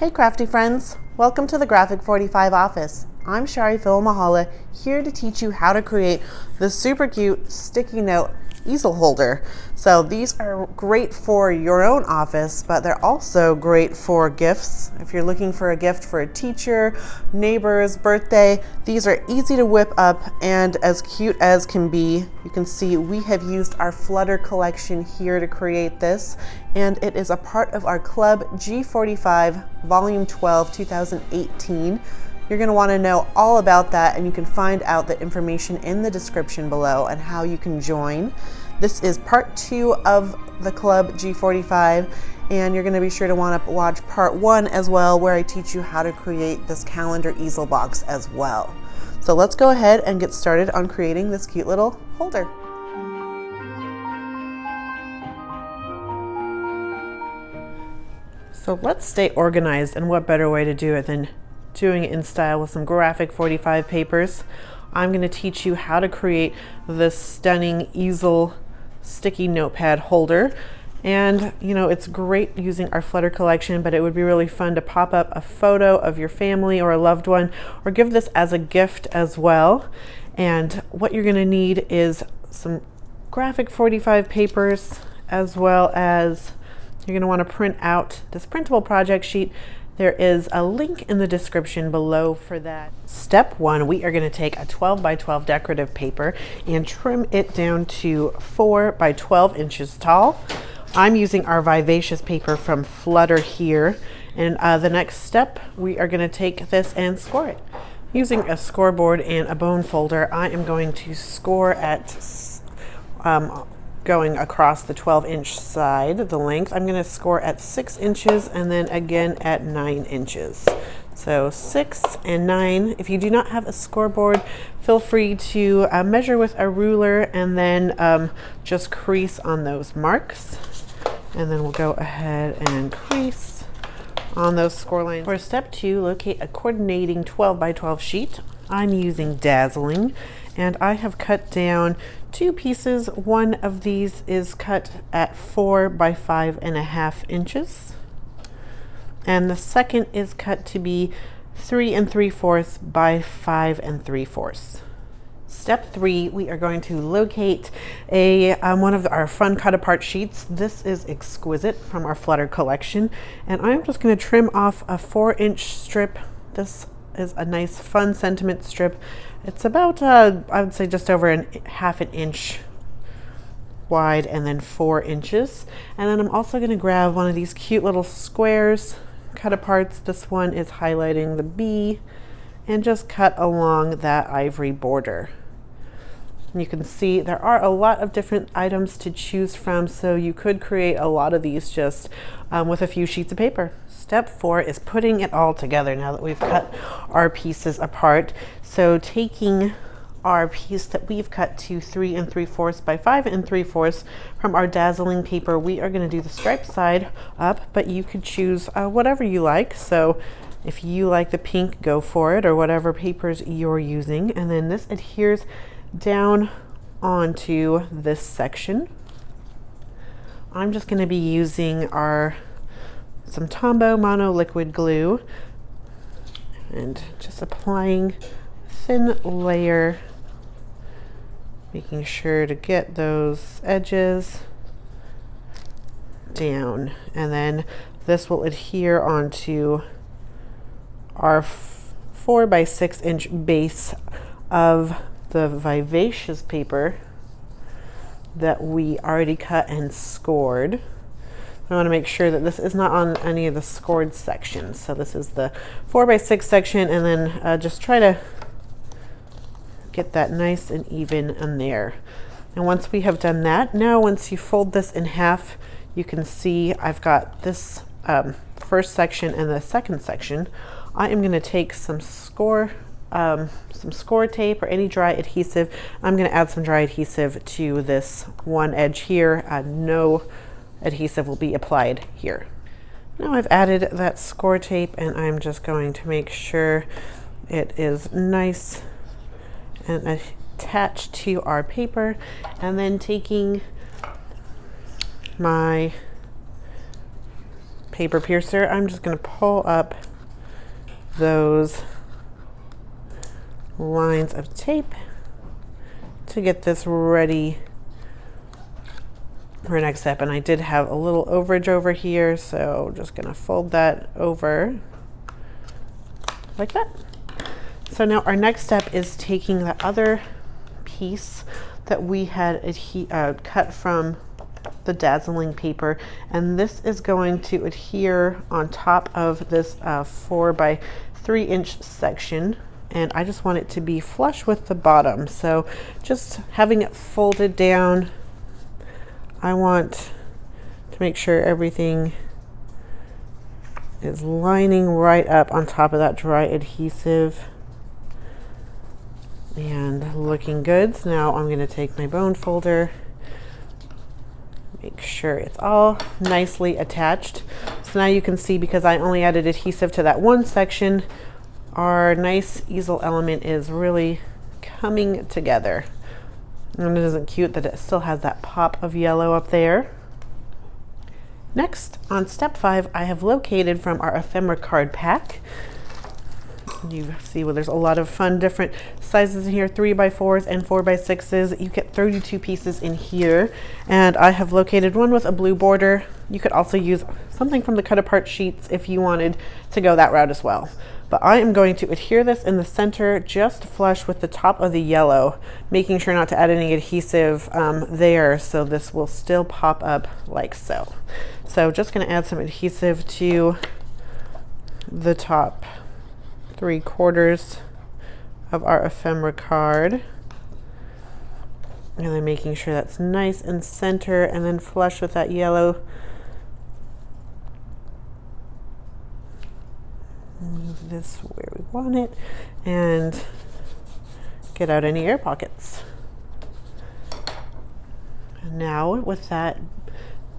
Hey crafty friends, welcome to the G45 office. I'm Charee Filimoehala, here to teach you how to create this super cute sticky note easel holder. So these are great for your own office, but they're also great for gifts. If you're looking for a gift for a teacher, neighbor's birthday, these are easy to whip up and as cute as can be. You can see we have used our Flutter collection here to create this, and it is a part of our Club G45 Volume 12 2018. You're going to want to know all about that, and you can find out the information in the description below and how you can join. This is part 2 of the Club G45, and you're going to be sure to want to watch part 1 as well, where I teach you how to create this calendar easel box as well. So let's go ahead and get started on creating this cute little holder. So let's stay organized, and what better way to do it than doing it in style with some graphic 45 papers. I'm going to teach you how to create this stunning easel sticky notepad holder. And you know, it's great using our Flutter collection, but it would be really fun to pop up a photo of your family or a loved one, or give this as a gift as well. And what you're going to need is some graphic 45 papers, as well as you're going to want to print out this printable project sheet. There is a link in the description below for that. Step 1, we are going to take a 12 by 12 decorative paper and trim it down to 4 by 12 inches tall. I'm using our Vivacious paper from Flutter here. And the next step, we are going to take this and score it. Using a scoreboard and a bone folder, I am going to score at going across the 12-inch side, the length. I'm going to score at 6 inches and then again at 9 inches. So 6 and 9. If you do not have a scoreboard, feel free to measure with a ruler and then just crease on those marks. And then we'll go ahead and crease on those score lines. For step 2, locate a coordinating 12 by 12 sheet. I'm using Dazzling, and I have cut down 2 pieces. One of these is cut at 4 by 5.5 inches, and the second is cut to be 3 3/4 by 5 3/4. Step 3, we are going to locate one of our fun cut apart sheets. This is Exquisite from our Flutter collection, and I'm just going to trim off a 4-inch strip. This is a nice fun sentiment strip. It's about I would say just over half an inch wide and then 4 inches. And then I'm also going to grab one of these cute little squares cut aparts. This one is highlighting the bee, and just cut along that ivory border. And you can see there are a lot of different items to choose from, so you could create a lot of these just with a few sheets of paper. Step 4 is putting it all together now that we've cut our pieces apart. So taking our piece that we've cut to 3 3/4 by 5 3/4 from our Dazzling paper, we are going to do the striped side up, but you could choose whatever you like. So if you like the pink, go for it, or whatever papers you're using. And then this adheres down onto this section. I'm just going to be using some Tombow Mono Liquid Glue and just applying a thin layer, making sure to get those edges down. And then this will adhere onto our 4 by 6 inch base of the Vivacious paper that we already cut and scored. I want to make sure that this is not on any of the scored sections. So this is the 4 by 6 section, and then just try to get that nice and even in there. And once we have done that, now once you fold this in half, you can see I've got this first section and the second section. I am going to take some score tape or any dry adhesive. I'm going to add some dry adhesive to this one edge here. No adhesive will be applied here. Now I've added that score tape, and I'm just going to make sure it is nice and attached to our paper, and then taking my paper piercer, I'm just going to pull up those lines of tape to get this ready for next step. And I did have a little overage over here, so just going to fold that over like that. So now our next step is taking the other piece that we had cut from the dazzling paper, and this is going to adhere on top of this 4 by 3 inch section, and I just want it to be flush with the bottom. So just having it folded down, I want to make sure everything is lining right up on top of that dry adhesive and looking good. So now I'm going to take my bone folder, make sure it's all nicely attached. So now you can see, because I only added adhesive to that one section, our nice easel element is really coming together. And isn't it cute that it still has that pop of yellow up there? Next, on step 5, I have located from our ephemera card pack. You see, well, there's a lot of fun different sizes in here, 3x4s and 4x6s. You get 32 pieces in here, and I have located one with a blue border. You could also use something from the cut apart sheets if you wanted to go that route as well. But I am going to adhere this in the center, just flush with the top of the yellow, making sure not to add any adhesive there, so this will still pop up like so. So just going to add some adhesive to the top 3/4 of our ephemera card, and then making sure that's nice and center, and then flush with that yellow. Move this where we want it and get out any air pockets. And now with that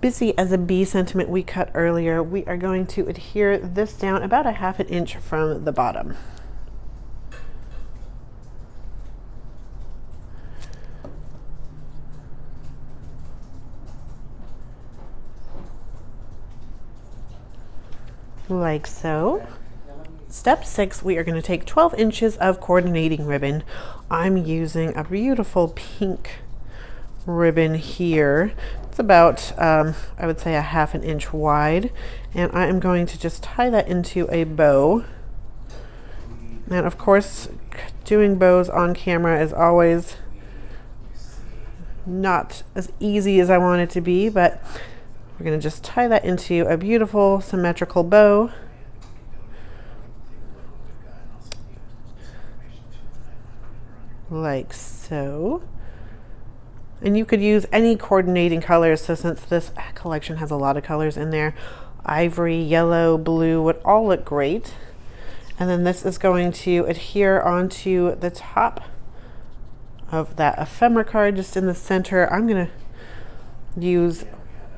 busy as a bee sentiment we cut earlier, we are going to adhere this down about 1/2 inch from the bottom. Like so. Step 6, we are going to take 12 inches of coordinating ribbon. I'm using a beautiful pink ribbon here. It's about, I would say, 1/2 inch wide, and I am going to just tie that into a bow. And of course, doing bows on camera is always not as easy as I want it to be, but we're going to just tie that into a beautiful symmetrical bow. Like so. And you could use any coordinating colors, so since this collection has a lot of colors in there, ivory, yellow, blue would all look great. And then this is going to adhere onto the top of that ephemera card, just in the center. I'm going to use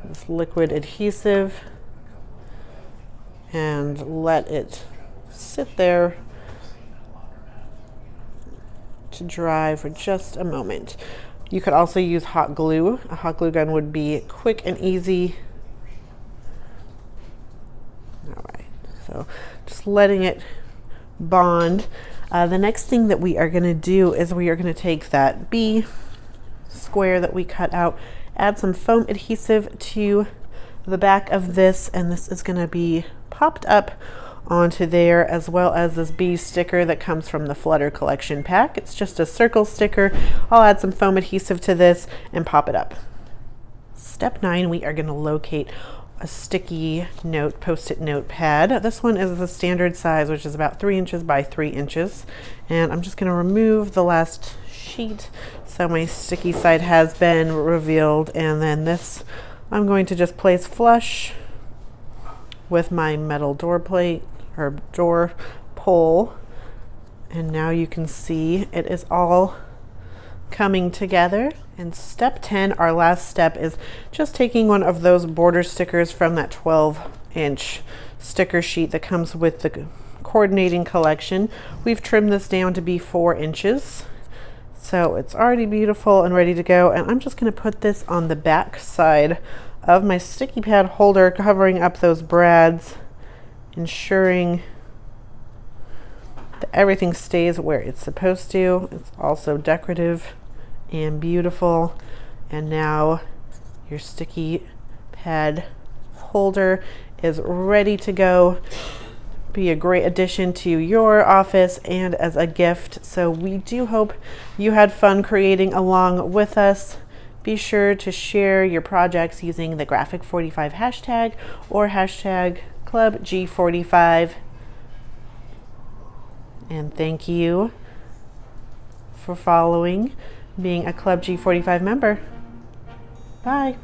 this liquid adhesive and let it sit there to dry for just a moment. You could also use hot glue. A hot glue gun would be quick and easy. All right, so just letting it bond. The next thing that we are going to do is we are going to take that B square that we cut out, add some foam adhesive to the back of this, and this is going to be popped up onto there, as well as this B sticker that comes from the Flutter collection pack. It's just a circle sticker. I'll add some foam adhesive to this and pop it up. Step 9, we are going to locate a sticky note post-it notepad. This one is the standard size, which is about 3 inches by 3 inches, and I'm just going to remove the last sheet so my sticky side has been revealed, and then this I'm going to just place flush with my metal door plate or door pole, and now you can see it is all coming together. And step 10, our last step, is just taking one of those border stickers from that 12-inch sticker sheet that comes with the coordinating collection. We've trimmed this down to be 4 inches, so it's already beautiful and ready to go. And I'm just going to put this on the back side of my sticky pad holder covering up those brads, ensuring that everything stays where it's supposed to. It's also decorative and beautiful. And now your sticky pad holder is ready to go. Be a great addition to your office and as a gift. So we do hope you had fun creating along with us. Be sure to share your projects using the Graphic45 hashtag or hashtag Club G45. And thank you for following, being a Club G45 member. Bye.